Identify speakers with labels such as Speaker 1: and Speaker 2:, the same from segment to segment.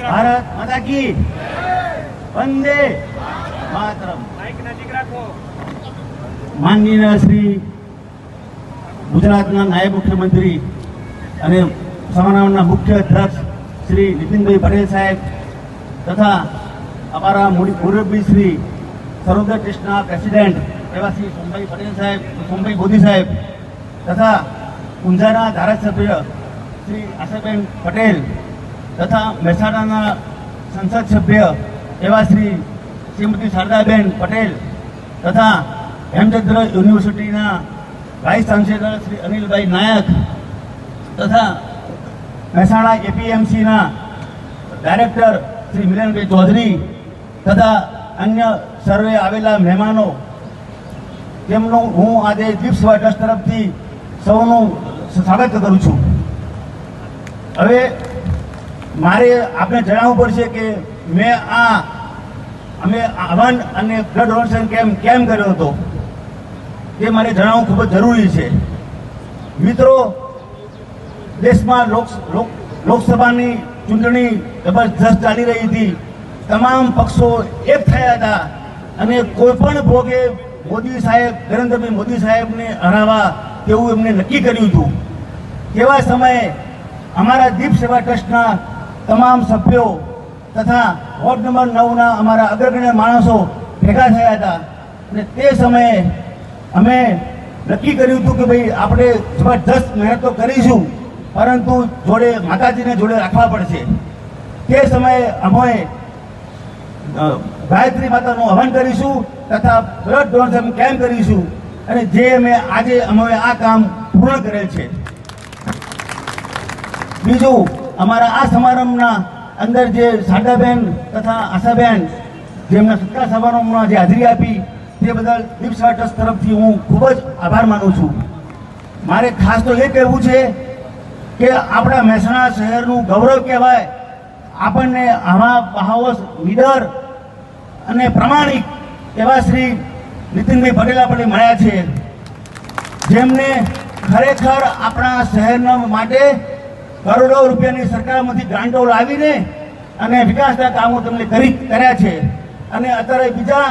Speaker 1: ભારત માતા કી વંદે માતરમ। માનનીય શ્રી ગુજરાતના નાયબ મુખ્યમંત્રી અને સમારોહના મુખ્ય અધ્યક્ષ શ્રી નીતિનભાઈ પટેલ સાહેબ તથા અમારા મુરબ્બી શ્રી સરોદર ટ્રસ્ટના પ્રેસિડેન્ટ એવા શ્રી સોમભાઈ પટેલ સાહેબ, સોમભાઈ મોદી સાહેબ તથા ઊંઝાના ધારાસભ્ય શ્રી આશાબેન પટેલ તથા મહેસાણાના સંસદ સભ્ય એવા શ્રીમતી શારદાબેન પટેલ તથા હેમચંદ્ર યુનિવર્સિટીના વાઇસ ચાન્સેલર શ્રી અનિલભાઈ નાયક તથા મહેસાણા એપીએમસીના ડાયરેક્ટર શ્રી મિલનભાઈ ચૌધરી તથા અન્ય સર્વે આવેલા મહેમાનો, તેમનું હું આજે દીપ સેવા ટ્રસ્ટ તરફથી સૌનું સ્વાગત કરું છું। હવે મારે આપને જણાવવું પડશે કે અમે હવન અને બ્લડ ડોનેશન કેમ કર્યો હતો તે મારે જણાવવું ખૂબ જ જરૂરી છે। મિત્રો, દેશમાં લોકસભાની ચૂંટણી જબરજસ્ત ચાલી રહી હતી। તમામ પક્ષો એક થયા હતા અને કોઈ પણ ભોગે મોદી સાહેબ, નરેન્દ્રભાઈ મોદી સાહેબને હરાવવા તેવું એમને નક્કી કર્યું હતું। તેવા સમયે અમારા દીપ સેવા ટ્રસ્ટના તમામ સભ્યો તથા વોર્ડ નંબર 9ના અમારા અગ્રગણ્ય માણસો ભેગા થયા હતા અને તે સમયે અમે નક્કી કર્યું હતું કે ભાઈ આપણે જબરજસ્ત મહેનત તો કરીશું, પરંતુ જોડે માતાજીને જોડે રાખવા પડશે। તે સમયે અમે ગાયત્રી માતાનું હવન કરીશું તથા બ્લડ ડોનેશન કેમ્પ કરીશું અને જે આજે અમે આ કામ પૂર્ણ કરેલ છે। બીજું, અમારા આ સમારંભના અંદર જે શારદાબેન તથા આશાબેન જેમના સત્કાર સમારંભમાં જે હાજરી આપી તે બદલ દીપ સેવા ટ્રસ્ટ તરફથી હું ખૂબ જ આભાર માનું છું। મારે ખાસ તો એ કહેવું છે કે આપણા મહેસાણા શહેરનું ગૌરવ કહેવાય, આપણને આવા પાવરહાઉસ લીડર અને પ્રમાણિક એવા શ્રી નીતિનભાઈ પટેલ આપણને મળ્યા છે, જેમને ખરેખર આપણા શહેરના માટે કરોડો રૂપિયાની સરકારમાંથી ગ્રાન્ટો લાવીને અને વિકાસના કામો તેમને કર્યા છે અને અત્યારે બીજા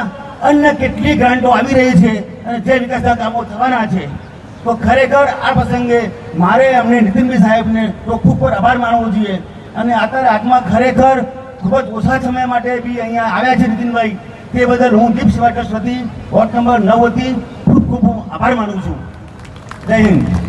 Speaker 1: અન્ય કેટલી ગ્રાન્ટો આવી રહી છે અને જે વિકાસના કામો થવાના છે। તો ખરેખર આ પ્રસંગે મારે અમને નીતિનભાઈ સાહેબને તો ખૂબ આભાર માનવો જોઈએ અને અત્યારે હાથમાં ખરેખર ખૂબ જ ઓછા સમય માટે બી અહીંયા આવ્યા છે નીતિનભાઈ, તે બદલ હું દીપ સેવા ટ્રસ્ટ વતી વોર્ડ નંબર 9 વતી ખૂબ આભાર માનું છું। જય હિન્દ।